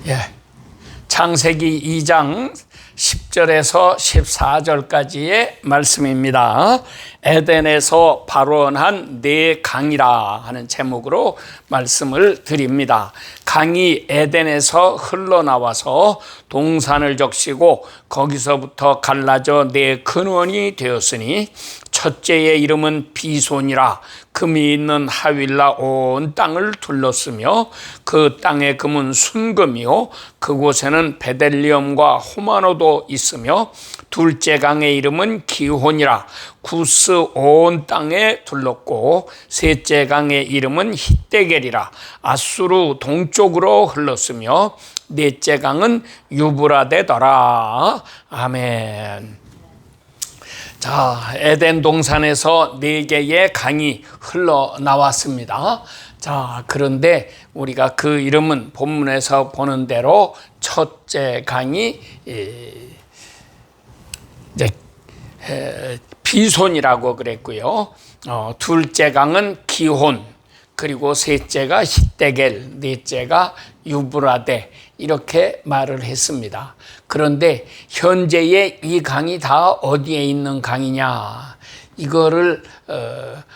예. 창세기 2장 10절에서 14절까지의 말씀입니다. 에덴에서 발원한 네 강이라 하는 제목으로 말씀을 드립니다. 강이 에덴에서 흘러나와서 동산을 적시고 거기서부터 갈라져 네 근원이 되었으니 첫째의 이름은 비손이라. 금이 있는 하윌라 온 땅을 둘렀으며 그 땅의 금은 순금이요 그곳에는 베델리엄과 호마노도 있으며 둘째 강의 이름은 기혼이라. 구스 온 땅에 둘렀고 셋째 강의 이름은 히데겔이라. 아수르 동쪽으로 흘렀으며 넷째 강은 유브라데더라. 아멘. 자, 에덴 동산에서 네 개의 강이 흘러나왔습니다. 자, 그런데 우리가 그 이름은 본문에서 보는 대로 첫째 강이 이제 비손이라고 그랬고요. 둘째 강은 기혼, 그리고 셋째가 히데겔, 넷째가 유브라데, 이렇게 말을 했습니다. 그런데 현재의 이 강이 다 어디에 있는 강이냐, 이거를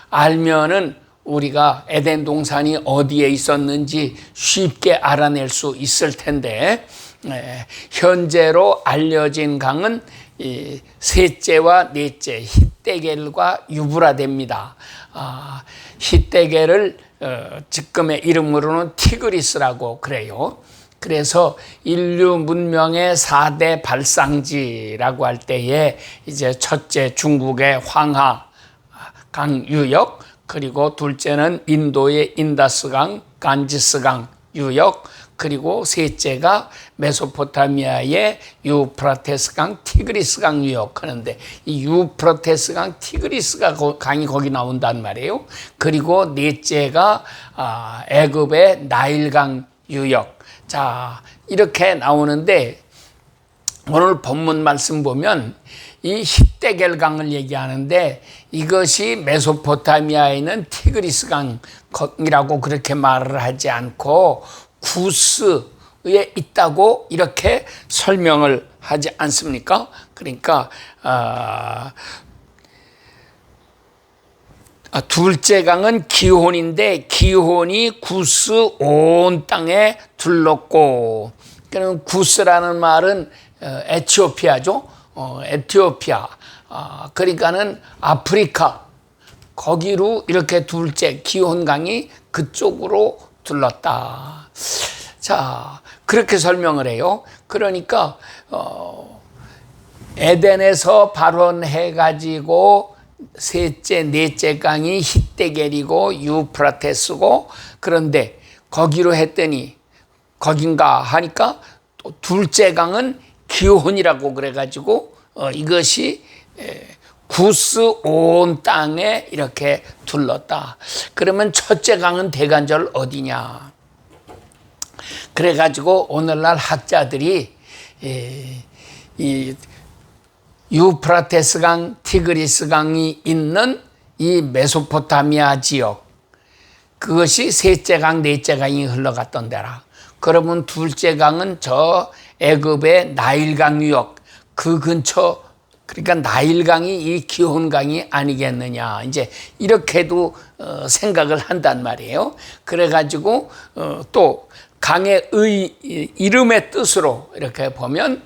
알면은 우리가 에덴 동산이 어디에 있었는지 쉽게 알아낼 수 있을 텐데, 현재로 알려진 강은 셋째와 넷째 히데겔과 유브라데입니다. 히데겔을 지금의 이름으로는 티그리스라고 그래요. 그래서 인류 문명의 4대 발상지라고 할 때에 이제 첫째 중국의 황하 강 유역, 그리고 둘째는 인도의 인다스강, 간지스강 유역, 그리고 셋째가 메소포타미아의 유프라테스강, 티그리스강 유역 하는데, 이 유프라테스강, 티그리스가 강이 거기 나온단 말이에요. 그리고 넷째가 애굽의 나일강 유역. 자, 이렇게 나오는데 오늘 본문 말씀 보면 이 히데겔 강을 얘기하는데, 이것이 메소포타미아에 있는 티그리스 강이라고 그렇게 말을 하지 않고 구스에 있다고 이렇게 설명을 하지 않습니까? 그러니까 둘째 강은 기혼인데, 기혼이 구스 온 땅에 둘렀고, 그러면 구스라는 말은 에티오피아죠. 에티오피아. 그러니까는 아프리카. 거기로 이렇게 둘째 기혼 강이 그쪽으로 둘렀다. 자, 그렇게 설명을 해요. 그러니까 에덴에서 발원해가지고 셋째, 넷째 강이 히데겔이고 유프라테스고, 그런데 거기로 했더니 거긴가 하니까 또 둘째 강은 기혼이라고 그래가지고 이것이 구스 온 땅에 이렇게 둘렀다. 그러면 첫째 강은 대간절 어디냐? 그래가지고 오늘날 학자들이 이 유프라테스 강, 티그리스 강이 있는 이 메소포타미아 지역, 그것이 셋째 강, 넷째 강이 흘러갔던 데라. 그러면 둘째 강은 저 애굽의 나일강 유역, 그 근처, 그러니까 나일강이 이 기혼강이 아니겠느냐, 이제 이렇게도 생각을 한단 말이에요. 그래가지고 또 강의 이름의 뜻으로 이렇게 보면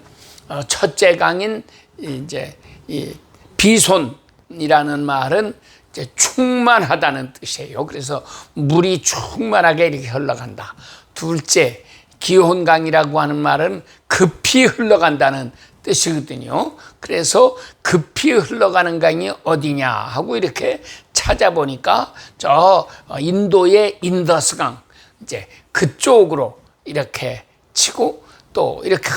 첫째 강인 이제 이 비손이라는 말은 이제 충만하다는 뜻이에요. 그래서 물이 충만하게 이렇게 흘러간다. 둘째 기혼강이라고 하는 말은 급히 흘러간다는 뜻이거든요. 그래서 급히 흘러가는 강이 어디냐 하고 이렇게 찾아보니까 저 인도의 인더스강, 이제 그쪽으로 이렇게 치고, 또 이렇게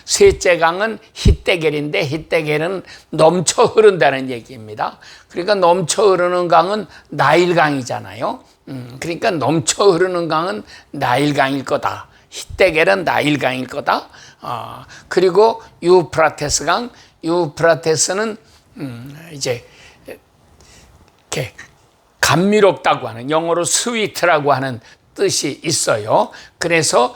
셋째 강은 히데겔인데, 히데겔은 넘쳐 흐른다는 얘기입니다. 그러니까 넘쳐 흐르는 강은 나일강이잖아요. 그러니까 넘쳐 흐르는 강은 나일강일 거다. 히데겔은 나일강일 거다. 그리고 유프라테스 강, 유프라테스는 이제 이렇게 감미롭다고 하는, 영어로 스위트라고 하는 뜻이 있어요. 그래서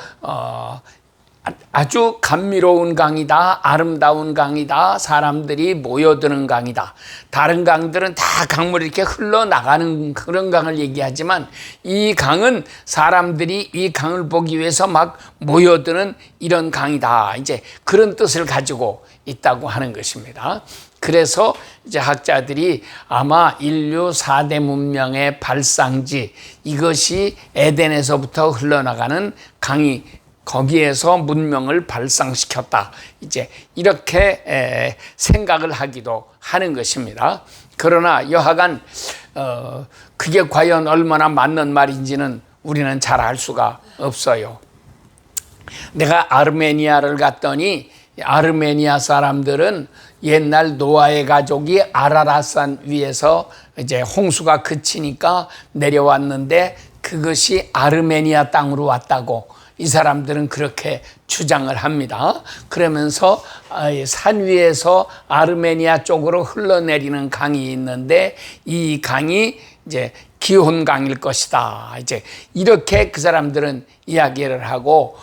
아주 감미로운 강이다, 아름다운 강이다, 사람들이 모여드는 강이다. 다른 강들은 다 강물이 이렇게 흘러나가는 그런 강을 얘기하지만 이 강은 사람들이 이 강을 보기 위해서 막 모여드는 이런 강이다. 이제 그런 뜻을 가지고 있다고 하는 것입니다. 그래서 이제 학자들이 아마 인류 4대 문명의 발상지, 이것이 에덴에서부터 흘러나가는 강이 거기에서 문명을 발상시켰다. 이제 이렇게 생각을 하기도 하는 것입니다. 그러나 여하간 그게 과연 얼마나 맞는 말인지는 우리는 잘 알 수가 없어요. 내가 아르메니아를 갔더니 아르메니아 사람들은 옛날 노아의 가족이 아라랏산 위에서 이제 홍수가 그치니까 내려왔는데 그것이 아르메니아 땅으로 왔다고 이 사람들은 그렇게 주장을 합니다. 그러면서 산 위에서 아르메니아 쪽으로 흘러내리는 강이 있는데 이 강이 이제 기혼강일 것이다. 이제 이렇게 그 사람들은 이야기를 하고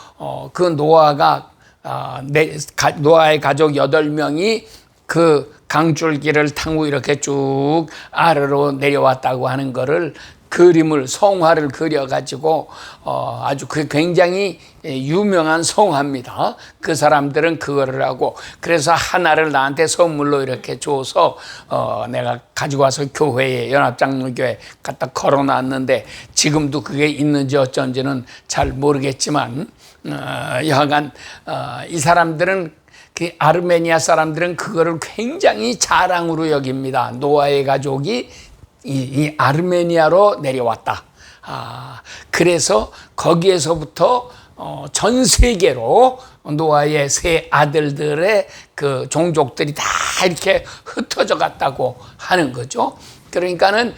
그 노아가 노아의 가족 8명이 그 강줄기를 타고 이렇게 쭉 아래로 내려왔다고 하는 거를 그림을 성화를 그려가지고 아주 그 굉장히 유명한 성화입니다. 그 사람들은 그거를 하고 그래서 하나를 나한테 선물로 이렇게 줘서 내가 가지고 와서 교회에 연합장로교회 갖다 걸어놨는데 지금도 그게 있는지 어쩐지는 잘 모르겠지만 여하간 이 사람들은 그 아르메니아 사람들은 그거를 굉장히 자랑으로 여깁니다. 노아의 가족이 이 아르메니아로 내려왔다. 그래서 거기에서부터 전 세계로 노아의 세 아들들의 그 종족들이 다 이렇게 흩어져 갔다고 하는 거죠. 그러니까는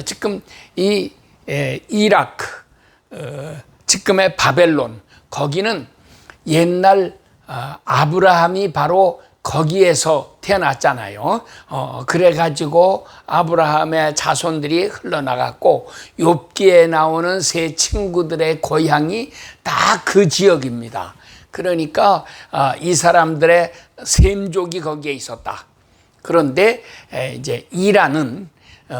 지금 이 이라크, 지금의 바벨론, 거기는 옛날 아브라함이 바로 거기에서 태어났잖아요. 그래가지고 아브라함의 자손들이 흘러나갔고 욥기에 나오는 세 친구들의 고향이 다 그 지역입니다. 그러니까 이 사람들의 셈족이 거기에 있었다. 그런데 이제 이란은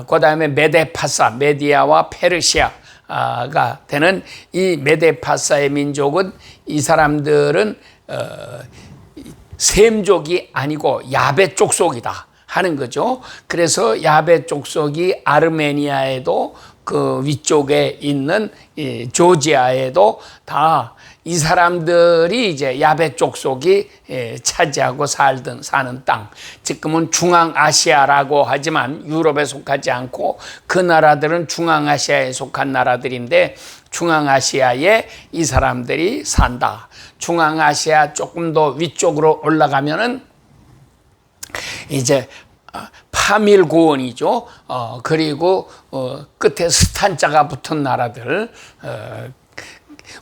그다음에 메데파사, 메디아와 페르시아가 되는 이 메데파사의 민족은 이 사람들은 셈족이 아니고 야베 족속이다 하는 거죠. 그래서 야베 족속이 아르메니아에도 그 위쪽에 있는 조지아에도 다 이 사람들이 이제 야베 족속이 차지하고 사는 땅. 지금은 중앙아시아라고 하지만 유럽에 속하지 않고 그 나라들은 중앙아시아에 속한 나라들인데 중앙아시아에 이 사람들이 산다. 중앙아시아 조금 더 위쪽으로 올라가면은 이제 파밀 고원이죠. 그리고 끝에 스탄자가 붙은 나라들,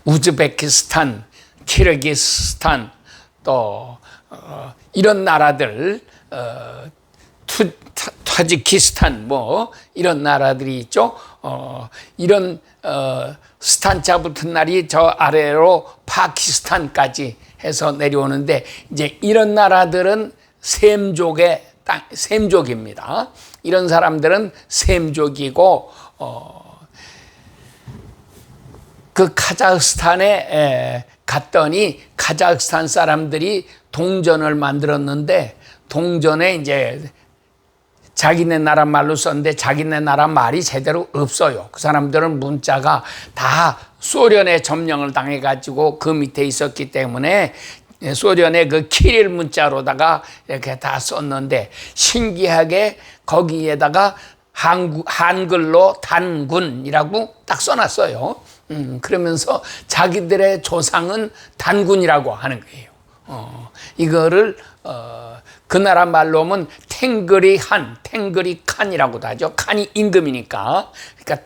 우즈베키스탄, 키르기스탄, 또 이런 나라들, 타지키스탄 뭐 이런 나라들이 있죠. 이런 스탄자 붙은 날이 저 아래로 파키스탄까지 해서 내려오는데 이제 이런 나라들은 셈족의 땅, 셈족입니다. 이런 사람들은 셈족이고 그 카자흐스탄에 갔더니 카자흐스탄 사람들이 동전을 만들었는데 동전에 이제 자기네 나라 말로 썼는데 자기네 나라 말이 제대로 없어요. 그 사람들은 문자가 다 소련에 점령을 당해가지고 그 밑에 있었기 때문에 소련의 그 키릴 문자로다가 이렇게 다 썼는데 신기하게 거기에다가 한글로 단군이라고 딱 써놨어요. 그러면서 자기들의 조상은 단군이라고 하는 거예요. 이거를 그 나라 말로 하면 탱그리한, 탱그리칸이라고도 하죠. 칸이 임금이니까. 그러니까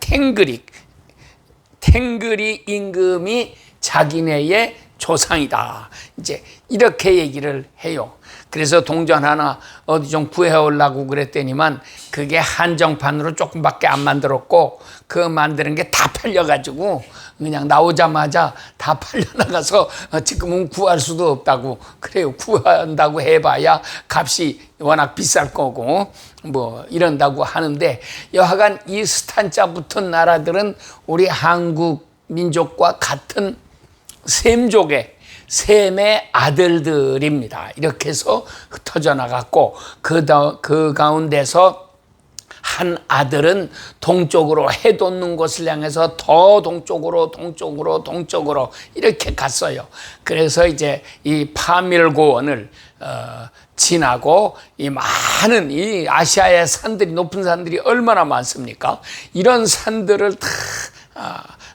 탱그리 임금이 자기네의 조상이다. 이제 이렇게 얘기를 해요. 그래서 동전 하나 어디 좀 구해오려고 그랬더니만 그게 한정판으로 조금밖에 안 만들었고 그 만드는 게 다 팔려가지고 그냥 나오자마자 다 팔려나가서 지금은 구할 수도 없다고 그래요. 구한다고 해봐야 값이 워낙 비쌀 거고 뭐 이런다고 하는데, 여하간 이 스탄자 붙은 나라들은 우리 한국 민족과 같은 셈족의 셈의 아들들입니다. 이렇게 해서 흩어져 나갔고, 그 가운데서 한 아들은 동쪽으로 해 돋는 곳을 향해서 더 동쪽으로 이렇게 갔어요. 그래서 이제 이 파밀고원을 지나고, 이 많은 이 아시아의 산들이, 높은 산들이 얼마나 많습니까? 이런 산들을 다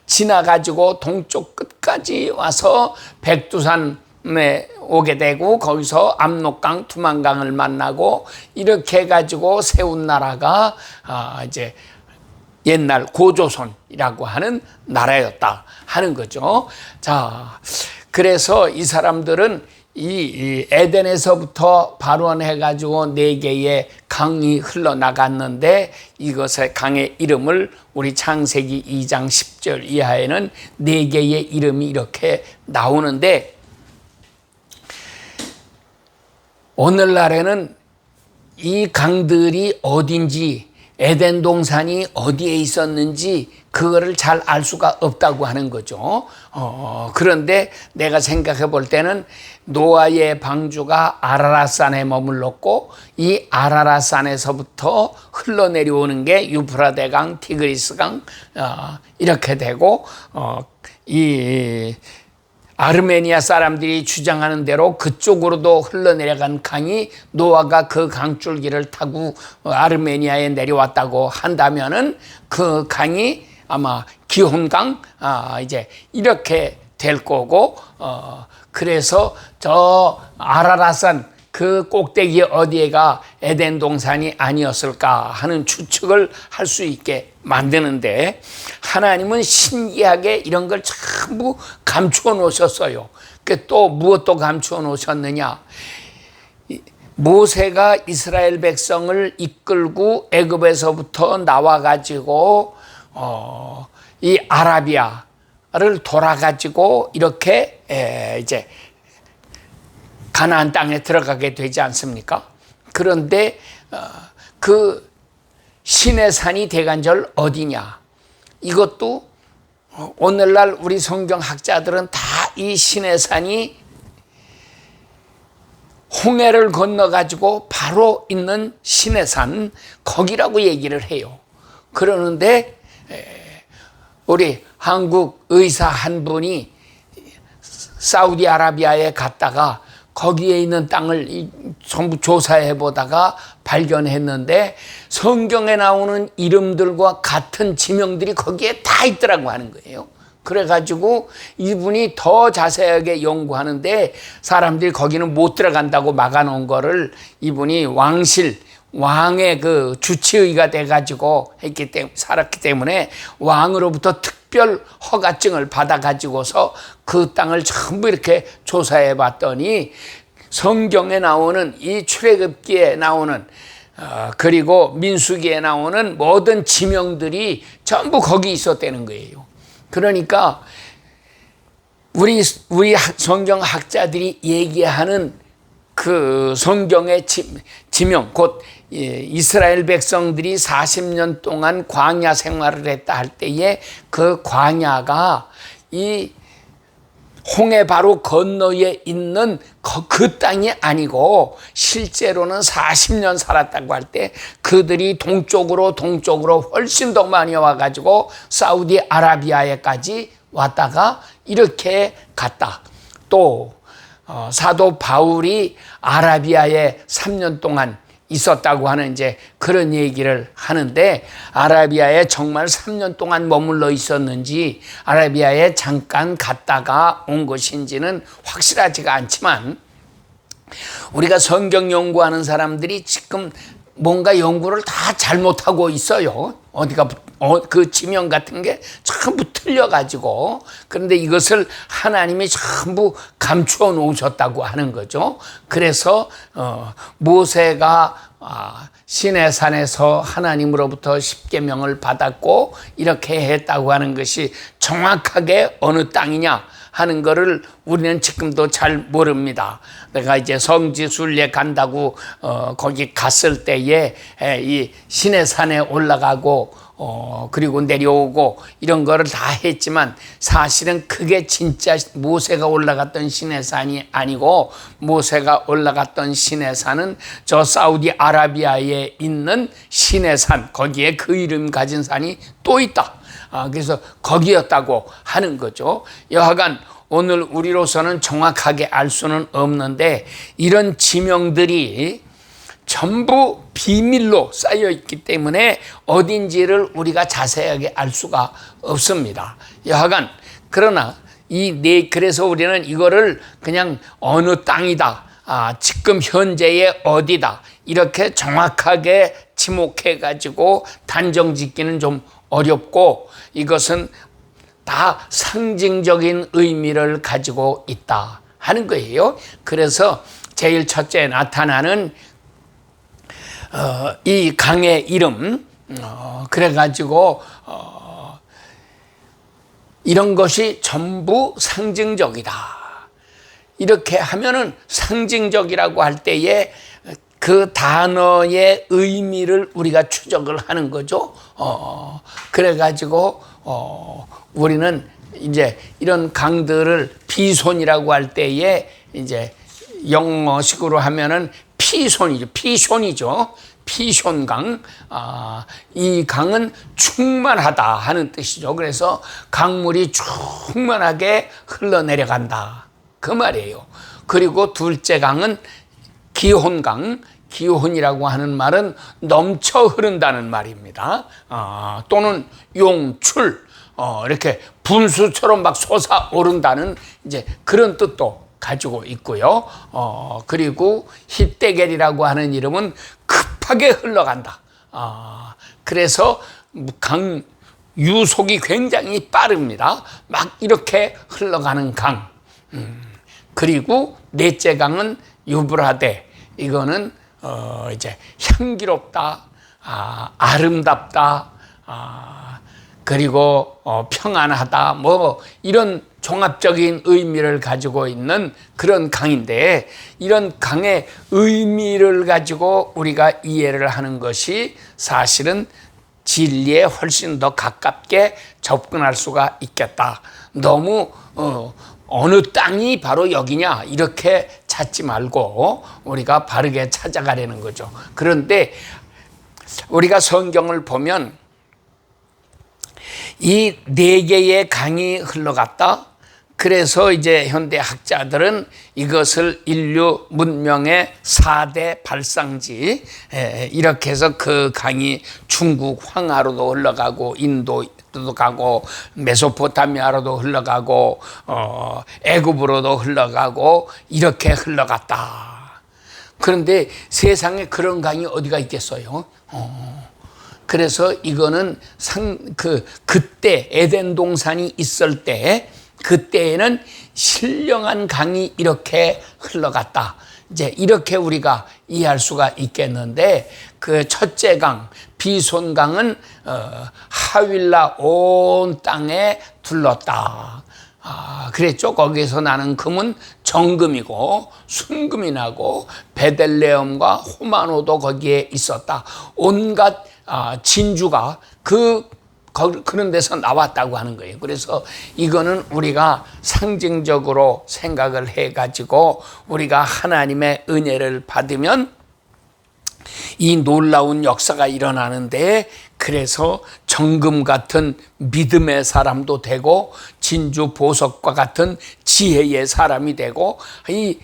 지나가지고 동쪽 끝까지 와서 백두산에 오게 되고, 거기서 압록강, 두만강을 만나고, 이렇게 해가지고 세운 나라가 이제 옛날 고조선이라고 하는 나라였다 하는 거죠. 자, 그래서 이 사람들은 이 에덴에서부터 발원해가지고 4개의 강이 흘러나갔는데, 이것의 강의 이름을 우리 창세기 2장 10절 이하에는 4개의 이름이 이렇게 나오는데, 오늘날에는 이 강들이 어딘지, 에덴 동산이 어디에 있었는지 그거를 잘 알 수가 없다고 하는 거죠. 그런데 내가 생각해 볼 때는 노아의 방주가 아라랏산에 머물렀고, 이 아라랏산에서부터 흘러내려오는 게 유프라데강, 티그리스강 이렇게 되고, 이 아르메니아 사람들이 주장하는 대로 그쪽으로도 흘러내려간 강이 노아가 그 강줄기를 타고 아르메니아에 내려왔다고 한다면은 그 강이 아마 기혼강 이제 이렇게 될 거고, 그래서 저 아라랏산 그 꼭대기 어디에가 에덴 동산이 아니었을까 하는 추측을 할 수 있게 만드는데, 하나님은 신기하게 이런 걸 전부 감추어 놓으셨어요. 또 무엇도 감추어 놓으셨느냐? 모세가 이스라엘 백성을 이끌고 애굽에서부터 나와가지고 이 아라비아를 돌아가지고 이렇게 이제 가나안 땅에 들어가게 되지 않습니까? 그런데 그 신의 산이 대간절 어디냐? 이것도 오늘날 우리 성경학자들은 다 이 신의 산이 홍해를 건너가지고 바로 있는 신의 산, 거기라고 얘기를 해요. 그러는데 우리 한국 의사 한 분이 사우디아라비아에 갔다가 거기에 있는 땅을 전부 조사해 보다가 발견했는데, 성경에 나오는 이름들과 같은 지명들이 거기에 다 있더라고 하는 거예요. 그래가지고 이분이 더 자세하게 연구하는데, 사람들이 거기는 못 들어간다고 막아놓은 거를 이분이 왕의 그 주치의가 돼가지고 살았기 때문에 왕으로부터 특별 허가증을 받아가지고서 그 땅을 전부 이렇게 조사해 봤더니, 성경에 나오는 이 출애굽기에 나오는 그리고 민수기에 나오는 모든 지명들이 전부 거기 있었다는 거예요. 그러니까 우리 성경학자들이 얘기하는 그 성경의 지명, 곧 이스라엘 백성들이 40년 동안 광야 생활을 했다 할 때에 그 광야가 이 홍해 바로 건너에 있는 그 땅이 아니고, 실제로는 40년 살았다고 할 때 그들이 동쪽으로 훨씬 더 많이 와가지고 사우디아라비아에까지 왔다가 이렇게 갔다. 또 사도 바울이 아라비아에 3년 동안 있었다고 하는 이제 그런 얘기를 하는데, 아라비아에 정말 3년 동안 머물러 있었는지 아라비아에 잠깐 갔다가 온 것인지는 확실하지가 않지만, 우리가 성경 연구하는 사람들이 지금 뭔가 연구를 다 잘못하고 있어요. 그 지명 같은 게 전부 틀려가지고, 그런데 이것을 하나님이 전부 감추어 놓으셨다고 하는 거죠. 그래서 모세가 시내산에서 하나님으로부터 십계명을 받았고 이렇게 했다고 하는 것이 정확하게 어느 땅이냐 하는 거를 우리는 지금도 잘 모릅니다. 내가 이제 성지순례 간다고 거기 갔을 때에 이 시내산에 올라가고 그리고 내려오고 이런 거를 다 했지만 사실은 그게 진짜 모세가 올라갔던 시내산이 아니고, 모세가 올라갔던 시내산은 저 사우디아라비아에 있는 시내산, 거기에 그 이름 가진 산이 또 있다. 그래서 거기였다고 하는 거죠. 여하간 오늘 우리로서는 정확하게 알 수는 없는데 이런 지명들이 전부 비밀로 쌓여 있기 때문에 어딘지를 우리가 자세하게 알 수가 없습니다. 여하간 그러나 그래서 우리는 이거를 그냥 어느 땅이다, 지금 현재의 어디다 이렇게 정확하게 지목해 가지고 단정 짓기는 좀 어렵고, 이것은 다 상징적인 의미를 가지고 있다 하는 거예요. 그래서 제일 첫째 나타나는 이 강의 이름, 그래가지고 이런 것이 전부 상징적이다. 이렇게 하면은 상징적이라고 할 때에 그 단어의 의미를 우리가 추적을 하는 거죠. 그래가지고 우리는 이제 이런 강들을 비손이라고 할 때에 이제 영어식으로 하면은 피손이죠. 피손강. 이 강은 충만하다 하는 뜻이죠. 그래서 강물이 충만하게 흘러내려간다 그 말이에요. 그리고 둘째 강은 기혼강. 기혼이라고 하는 말은 넘쳐 흐른다는 말입니다. 또는 용출, 이렇게 분수처럼 막 솟아오른다는 이제 그런 뜻도 가지고 있고요. 그리고 히데겔이라고 하는 이름은 급하게 흘러간다. 그래서 강 유속이 굉장히 빠릅니다. 막 이렇게 흘러가는 강. 그리고 넷째 강은 유브라데. 이거는 이제 향기롭다, 아름답다, 그리고 평안하다, 뭐 이런 종합적인 의미를 가지고 있는 그런 강인데, 이런 강의 의미를 가지고 우리가 이해를 하는 것이 사실은 진리에 훨씬 더 가깝게 접근할 수가 있겠다. 너무 어느 땅이 바로 여기냐 이렇게 찾지 말고 우리가 바르게 찾아가려는 거죠. 그런데 우리가 성경을 보면 이 네 개의 강이 흘러갔다. 그래서 이제 현대 학자들은 이것을 인류 문명의 4대 발상지, 이렇게 해서 그 강이 중국 황하로도 흘러가고 인도도 가고 메소포타미아로도 흘러가고 애굽으로도 흘러가고 이렇게 흘러갔다. 그런데 세상에 그런 강이 어디가 있겠어요? 그래서 이거는 그때 에덴 동산이 있을 때, 그때에는 신령한 강이 이렇게 흘러갔다. 이제 이렇게 우리가 이해할 수가 있겠는데, 그 첫째 강 비손강은 하윌라 온 땅에 둘렀다. 그랬죠. 거기에서 나는 금은 정금이고 순금이 나고 베들레헴과 호마노도 거기에 있었다. 온갖 진주가 그런 데서 나왔다고 하는 거예요. 그래서 이거는 우리가 상징적으로 생각을 해가지고 우리가 하나님의 은혜를 받으면 이 놀라운 역사가 일어나는데, 그래서 정금 같은 믿음의 사람도 되고 진주 보석과 같은 지혜의 사람이 되고 이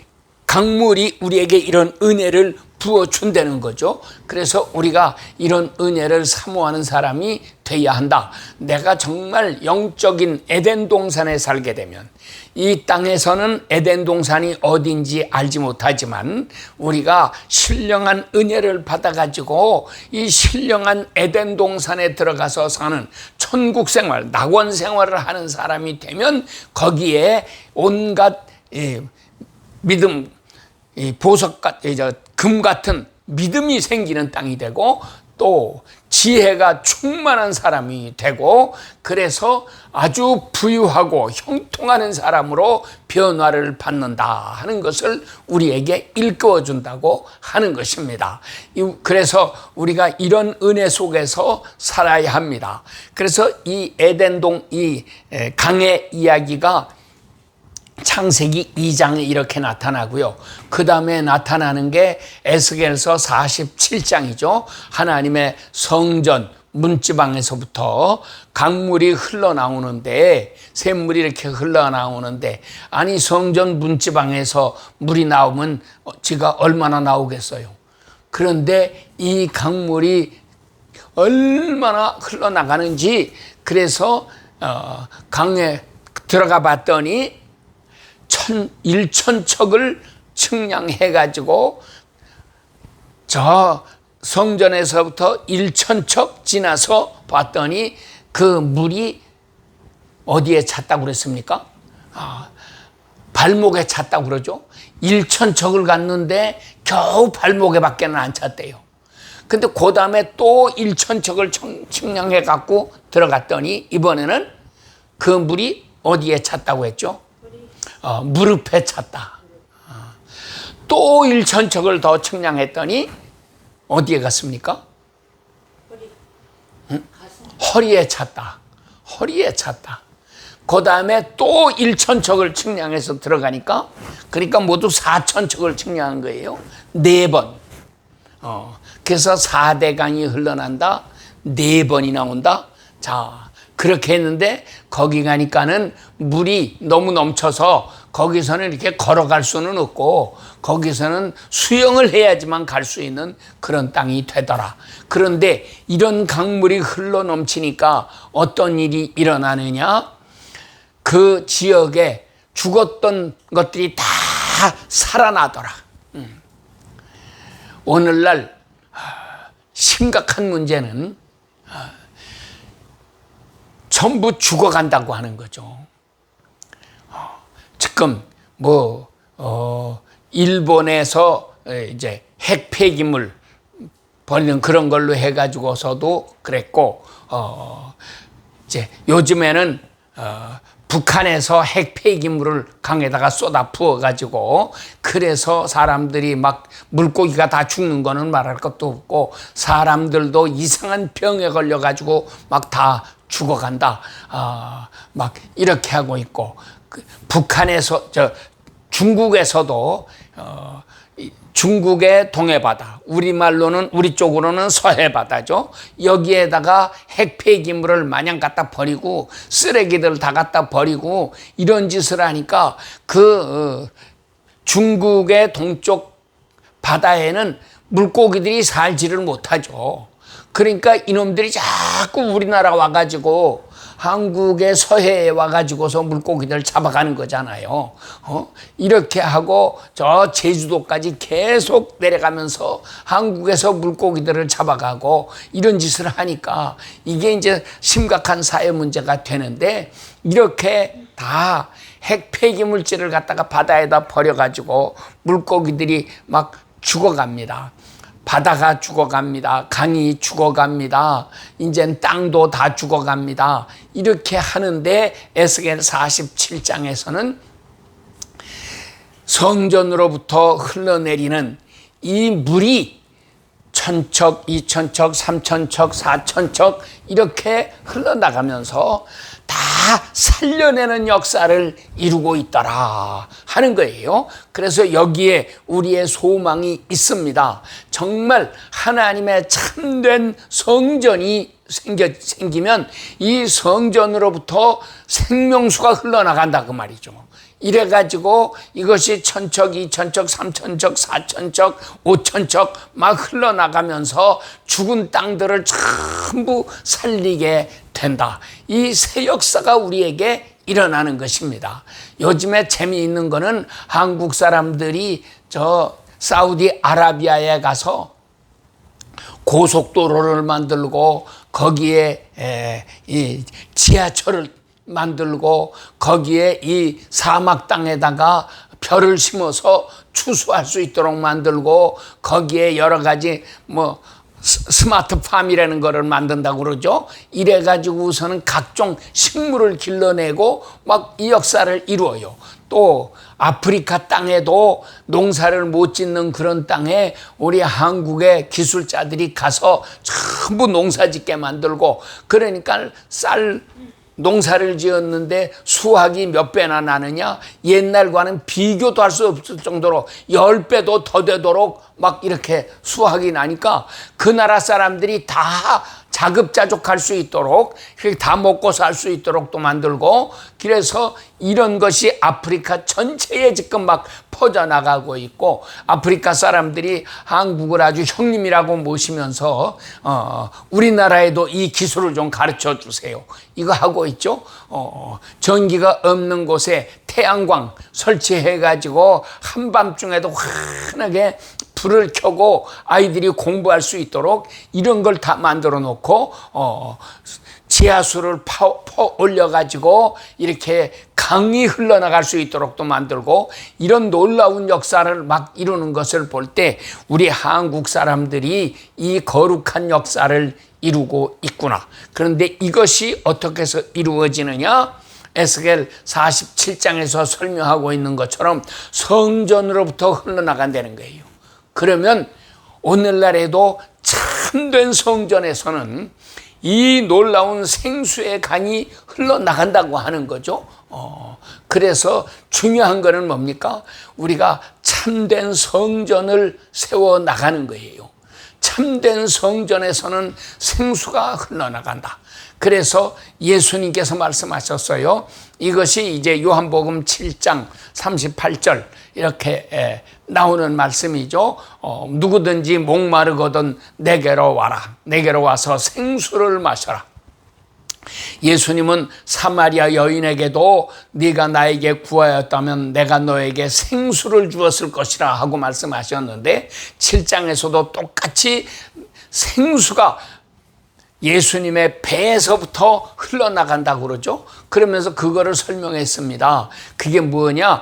강물이 우리에게 이런 은혜를 부어준다는 거죠. 그래서 우리가 이런 은혜를 사모하는 사람이 돼야 한다. 내가 정말 영적인 에덴 동산에 살게 되면, 이 땅에서는 에덴 동산이 어딘지 알지 못하지만 우리가 신령한 은혜를 받아가지고 이 신령한 에덴 동산에 들어가서 사는 천국 생활, 낙원 생활을 하는 사람이 되면 거기에 온갖 믿음, 보석 금 같은 믿음이 생기는 땅이 되고, 또 지혜가 충만한 사람이 되고, 그래서 아주 부유하고 형통하는 사람으로 변화를 받는다 하는 것을 우리에게 일깨워 준다고 하는 것입니다. 그래서 우리가 이런 은혜 속에서 살아야 합니다. 그래서 이 에덴동, 이 강의 이야기가 창세기 2장에 이렇게 나타나고요. 그 다음에 나타나는 게 에스겔서 47장이죠. 하나님의 성전 문지방에서부터 강물이 흘러나오는데, 샘물이 이렇게 흘러나오는데, 아니 성전 문지방에서 물이 나오면 지가 얼마나 나오겠어요. 그런데 이 강물이 얼마나 흘러나가는지, 그래서 강에 들어가 봤더니 1,000척을 측량해가지고 저 성전에서부터 1,000척 지나서 봤더니 그 물이 어디에 찼다고 그랬습니까? 발목에 찼다고 그러죠. 1,000척을 갔는데 겨우 발목에 밖에는 안 찼대요. 근데 그 다음에 또 1,000척을 측량해 갖고 들어갔더니 이번에는 그 물이 어디에 찼다고 했죠? 무릎에 찼다. 또 1,000척을 더 측량했더니 어디에 갔습니까? 허리에 찼다. 허리에 찼다. 그 다음에 또 1,000척을 측량해서 들어가니까, 그러니까 모두 4,000척을 측량한 거예요. 4번. 그래서 4대강이 흘러난다. 4번이 나온다. 자, 그렇게 했는데 거기 가니까는 물이 너무 넘쳐서 거기서는 이렇게 걸어갈 수는 없고, 거기서는 수영을 해야지만 갈 수 있는 그런 땅이 되더라. 그런데 이런 강물이 흘러 넘치니까 어떤 일이 일어나느냐? 그 지역에 죽었던 것들이 다 살아나더라. 오늘날 심각한 문제는 전부 죽어간다고 하는 거죠. 지금 일본에서 이제 핵 폐기물 버리는 그런 걸로 해가지고서도 그랬고, 이제 요즘에는 북한에서 핵 폐기물을 강에다가 쏟아 부어가지고, 그래서 사람들이 막 물고기가 다 죽는 거는 말할 것도 없고, 사람들도 이상한 병에 걸려가지고 막 다 죽어간다. 막 이렇게 하고 있고, 북한에서 중국에서도 중국의 동해바다, 우리말로는 우리 쪽으로는 서해바다죠. 여기에다가 핵 폐기물을 마냥 갖다 버리고 쓰레기들 다 갖다 버리고 이런 짓을 하니까 그 중국의 동쪽 바다에는 물고기들이 살지를 못하죠. 그러니까 이놈들이 자꾸 우리나라 와가지고 한국의 서해에 와가지고서 물고기들 잡아가는 거잖아요. 이렇게 하고 저 제주도까지 계속 내려가면서 한국에서 물고기들을 잡아가고 이런 짓을 하니까 이게 이제 심각한 사회 문제가 되는데, 이렇게 다 핵 폐기물질을 갖다가 바다에다 버려가지고 물고기들이 막 죽어갑니다. 바다가 죽어갑니다. 강이 죽어갑니다. 이젠 땅도 다 죽어갑니다. 이렇게 하는데 에스겔 47장에서는 성전으로부터 흘러내리는 이 물이 1,000척, 2,000척, 3,000척, 4,000척 이렇게 흘러나가면서 다 살려내는 역사를 이루고 있더라 하는 거예요. 그래서 여기에 우리의 소망이 있습니다. 정말 하나님의 참된 성전이 생기면 이 성전으로부터 생명수가 흘러나간다 그 말이죠. 이래가지고 이것이 1000척, 2000척, 3000척, 4000척, 5000척 막 흘러나가면서 죽은 땅들을 전부 살리게 된다. 이 새 역사가 우리에게 일어나는 것입니다. 요즘에 재미있는 거는 한국 사람들이 저 사우디아라비아에 가서 고속도로를 만들고 거기에 이 지하철을 만들고 거기에 이 사막 땅에다가 벼를 심어서 추수할 수 있도록 만들고 거기에 여러 가지 뭐 스마트팜이라는 거를 만든다고 그러죠. 이래가지고 우선은 각종 식물을 길러내고 막 이 역사를 이루어요. 또 아프리카 땅에도 농사를 못 짓는 그런 땅에 우리 한국의 기술자들이 가서 전부 농사 짓게 만들고, 그러니까 쌀 농사를 지었는데 수확이 몇 배나 나느냐, 옛날과는 비교도 할 수 없을 정도로 10배도 더 되도록 막 이렇게 수확이 나니까 그 나라 사람들이 다 자급자족할 수 있도록, 다 먹고 살 수 있도록 또 만들고, 그래서 이런 것이 아프리카 전체에 지금 막 퍼져나가고 있고, 아프리카 사람들이 한국을 아주 형님이라고 모시면서 우리나라에도 이 기술을 좀 가르쳐 주세요, 이거 하고 있죠. 전기가 없는 곳에 태양광 설치해 가지고 한밤중에도 환하게 불을 켜고 아이들이 공부할 수 있도록 이런 걸 다 만들어 놓고 지하수를 올려 가지고 이렇게 강이 흘러나갈 수 있도록 또 만들고, 이런 놀라운 역사를 막 이루는 것을 볼 때 우리 한국 사람들이 이 거룩한 역사를 이루고 있구나. 그런데 이것이 어떻게 해서 이루어지느냐? 에스겔 47장에서 설명하고 있는 것처럼 성전으로부터 흘러나간다는 거예요. 그러면 오늘날에도 참된 성전에서는 이 놀라운 생수의 강이 흘러나간다고 하는 거죠. 그래서 중요한 거는 뭡니까? 우리가 참된 성전을 세워나가는 거예요. 참된 성전에서는 생수가 흘러나간다. 그래서 예수님께서 말씀하셨어요. 이것이 이제 요한복음 7장 38절 이렇게 나오는 말씀이죠. 누구든지 목마르거든 내게로 와라. 내게로 와서 생수를 마셔라. 예수님은 사마리아 여인에게도 네가 나에게 구하였다면 내가 너에게 생수를 주었을 것이라 하고 말씀하셨는데, 7장에서도 똑같이 생수가 예수님의 배에서부터 흘러나간다고 그러죠. 그러면서 그거를 설명했습니다. 그게 뭐냐?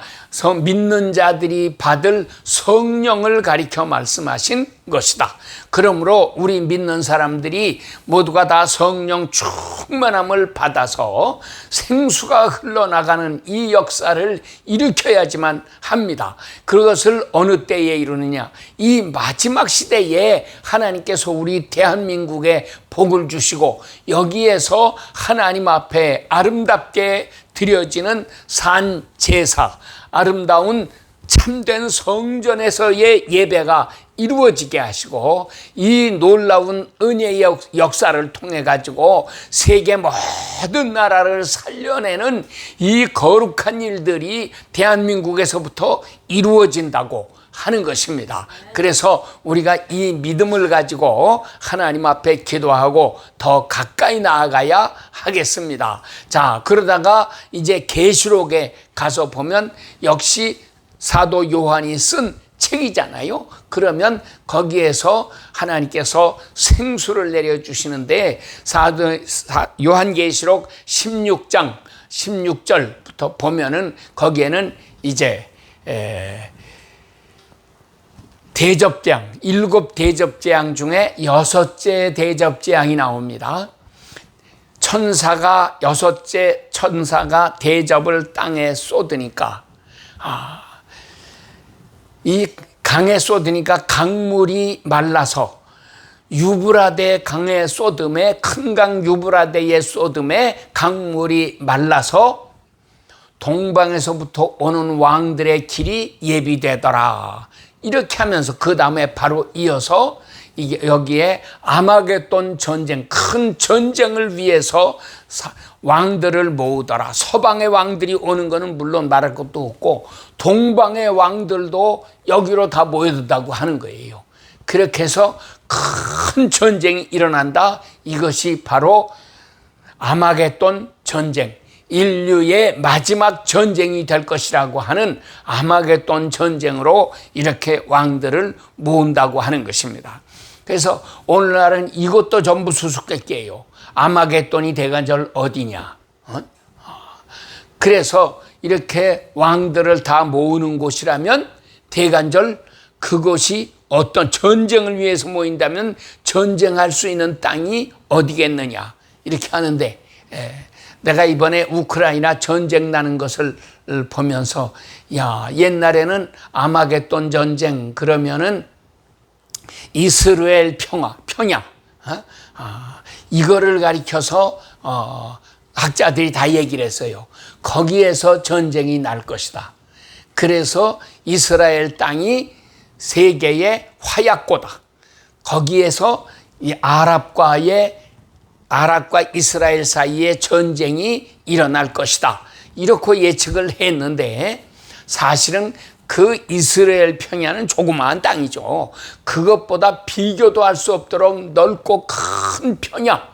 믿는 자들이 받을 성령을 가리켜 말씀하신 것이다. 그러므로 우리 믿는 사람들이 모두가 다 성령 충만함을 받아서 생수가 흘러나가는 이 역사를 일으켜야지만 합니다. 그것을 어느 때에 이루느냐? 이 마지막 시대에 하나님께서 우리 대한민국에 복을 주시고 여기에서 하나님 앞에 아름답게 드려지는 산 제사, 아름다운 참된 성전에서의 예배가 이루어지게 하시고, 이 놀라운 은혜의 역사를 통해 가지고 세계 모든 나라를 살려내는 이 거룩한 일들이 대한민국에서부터 이루어진다고 하는 것입니다. 그래서 우리가 이 믿음을 가지고 하나님 앞에 기도하고 더 가까이 나아가야 하겠습니다. 자, 그러다가 이제 계시록에 가서 보면 역시 사도 요한이 쓴 책이잖아요. 그러면 거기에서 하나님께서 생수를 내려주시는데, 요한계시록 16장 16절부터 보면은 거기에는 이제 대접재앙, 7 대접재앙 중에 6째 대접재앙이 나옵니다. 천사가 6째 천사가 대접을 땅에 쏟으니까, 이 강에 쏟으니까 강물이 말라서 유브라데 강에 쏟음에, 큰 강 유브라데에 쏟음에 강물이 말라서 동방에서부터 오는 왕들의 길이 예비되더라. 이렇게 하면서 그 다음에 바로 이어서 이게 여기에 아마겟돈 전쟁, 큰 전쟁을 위해서 왕들을 모으더라. 서방의 왕들이 오는 것은 물론 말할 것도 없고 동방의 왕들도 여기로 다 모여든다고 하는 거예요. 그렇게 해서 큰 전쟁이 일어난다. 이것이 바로 아마겟돈 전쟁, 인류의 마지막 전쟁이 될 것이라고 하는 아마겟돈 전쟁으로 이렇게 왕들을 모은다고 하는 것입니다. 그래서 오늘날은 이것도 전부 수수께끼예요. 아마겟돈이 대간절 어디냐? 그래서 이렇게 왕들을 다 모으는 곳이라면 대간절 그것이 어떤 전쟁을 위해서 모인다면 전쟁할 수 있는 땅이 어디겠느냐 이렇게 하는데, 내가 이번에 우크라이나 전쟁 나는 것을 보면서 야, 옛날에는 아마겟돈 전쟁 그러면은 이스라엘 평야 이거를 가리켜서 학자들이 다 얘기를 했어요. 거기에서 전쟁이 날 것이다. 그래서 이스라엘 땅이 세계의 화약고다. 거기에서 이 아랍과 이스라엘 사이에 전쟁이 일어날 것이다. 이렇게 예측을 했는데 사실은 그 이스라엘 평야는 조그마한 땅이죠. 그것보다 비교도 할 수 없도록 넓고 큰 평야,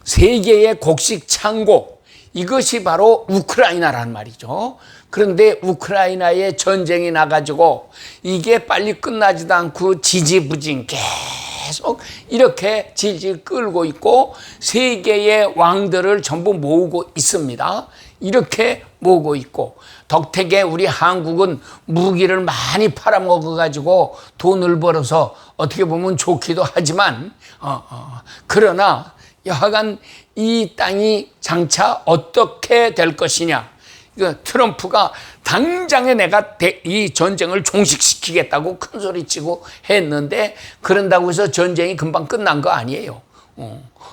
세계의 곡식 창고, 이것이 바로 우크라이나란 말이죠. 그런데 우크라이나에 전쟁이 나가지고 이게 빨리 끝나지도 않고 지지부진 계속 이렇게 질질 끌고 있고 세계의 왕들을 전부 모으고 있습니다. 이렇게 모으고 있고 덕택에 우리 한국은 무기를 많이 팔아먹어가지고 돈을 벌어서 어떻게 보면 좋기도 하지만 그러나 여하간 이 땅이 장차 어떻게 될 것이냐, 트럼프가 당장에 내가 이 전쟁을 종식시키겠다고 큰 소리치고 했는데 그런다고 해서 전쟁이 금방 끝난 거 아니에요.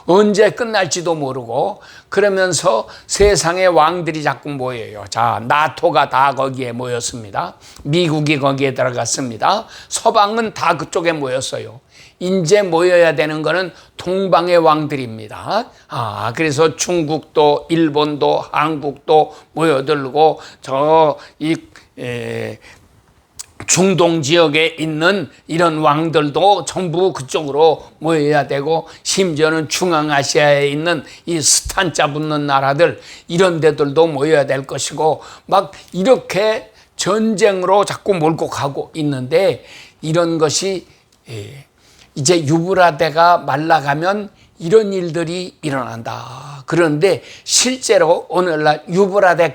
언제 끝날지도 모르고 그러면서 세상의 왕들이 자꾸 모여요. 자, 나토가 다 거기에 모였습니다. 미국이 거기에 들어갔습니다. 서방은 다 그쪽에 모였어요. 이제 모여야 되는 거는 동방의 왕들입니다. 그래서 중국도 일본도 한국도 모여들고 중동 지역에 있는 이런 왕들도 전부 그쪽으로 모여야 되고 심지어는 중앙아시아에 있는 이 스탄자 붙는 나라들 이런 데들도 모여야 될 것이고 막 이렇게 전쟁으로 자꾸 몰고 가고 있는데 이런 것이 이제 유브라데가 말라가면 이런 일들이 일어난다. 그런데 실제로 오늘날 유브라데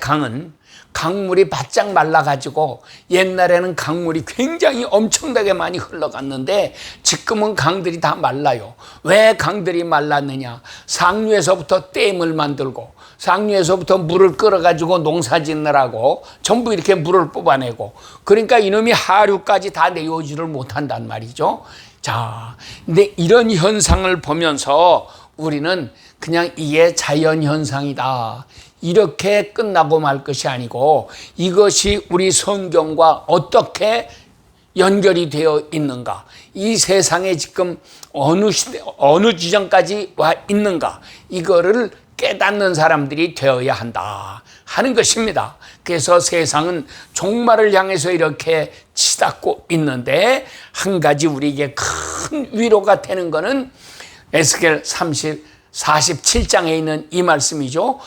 강물이 바짝 말라가지고 옛날에는 강물이 굉장히 엄청나게 많이 흘러갔는데 지금은 강들이 다 말라요. 왜 강들이 말랐느냐? 상류에서부터 댐을 만들고 상류에서부터 물을 끌어가지고 농사 짓느라고 전부 이렇게 물을 뽑아내고 그러니까 이놈이 하류까지 다 내오지를 못한단 말이죠. 자, 근데 이런 현상을 보면서 우리는 그냥 이게 자연현상이다. 이렇게 끝나고 말 것이 아니고 이것이 우리 성경과 어떻게 연결이 되어 있는가, 이 세상에 지금 어느 시대, 어느 지점까지 와 있는가, 이거를 깨닫는 사람들이 되어야 한다 하는 것입니다. 그래서 세상은 종말을 향해서 이렇게 치닫고 있는데 한 가지 우리에게 큰 위로가 되는 것은 에스겔 47장에 있는 이 말씀이죠.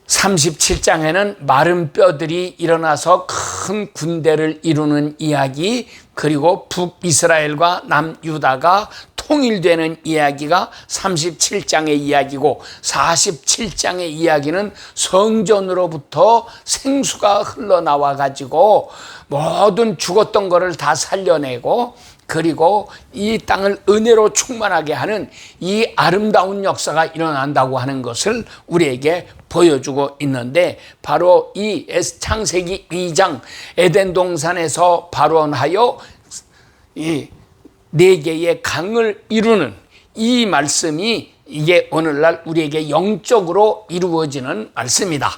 37장에는 마른 뼈들이 일어나서 큰 군대를 이루는 이야기, 그리고 북이스라엘과 남유다가 통일되는 이야기가 37장의 이야기고 47장의 이야기는 성전으로부터 생수가 흘러나와 가지고 모든 죽었던 거를 다 살려내고 그리고 이 땅을 은혜로 충만하게 하는 이 아름다운 역사가 일어난다고 하는 것을 우리에게 보여주고 있는데 바로 이 창세기 2장 에덴 동산에서 발원하여 이 4개의 강을 이루는 이 말씀이 이게 오늘날 우리에게 영적으로 이루어지는 말씀이다.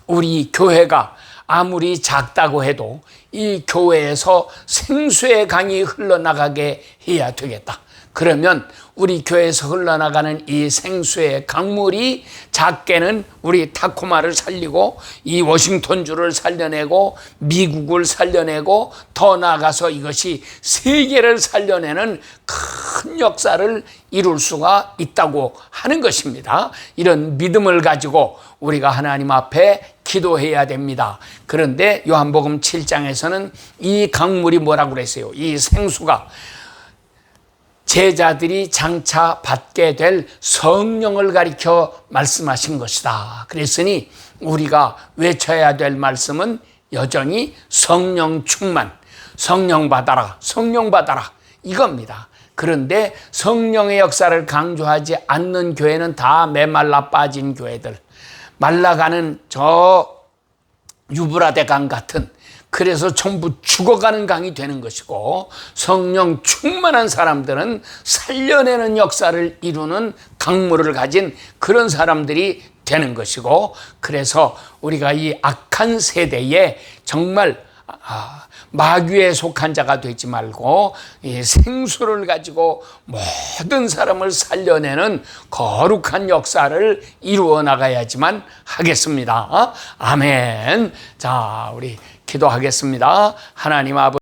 우리 교회가 아무리 작다고 해도 이 교회에서 생수의 강이 흘러나가게 해야 되겠다. 그러면 우리 교회에서 흘러나가는 이 생수의 강물이 작게는 우리 타코마를 살리고 이 워싱턴주를 살려내고 미국을 살려내고 더 나아가서 이것이 세계를 살려내는 큰 역사를 이룰 수가 있다고 하는 것입니다. 이런 믿음을 가지고 우리가 하나님 앞에 기도해야 됩니다. 그런데 요한복음 7장에서는 이 강물이 뭐라고 그랬어요? 이 생수가 제자들이 장차 받게 될 성령을 가리켜 말씀하신 것이다. 그랬으니 우리가 외쳐야 될 말씀은 여전히 성령 충만, 성령 받아라, 성령 받아라 이겁니다. 그런데 성령의 역사를 강조하지 않는 교회는 다 메말라 빠진 교회들, 말라가는 저 유브라데 강 같은, 그래서 전부 죽어가는 강이 되는 것이고, 성령 충만한 사람들은 살려내는 역사를 이루는 강물을 가진 그런 사람들이 되는 것이고, 그래서 우리가 이 악한 세대에 정말 마귀에 속한 자가 되지 말고 이 생수를 가지고 모든 사람을 살려내는 거룩한 역사를 이루어 나가야지만 하겠습니다. 아멘. 자, 우리 기도하겠습니다. 하나님 아버지,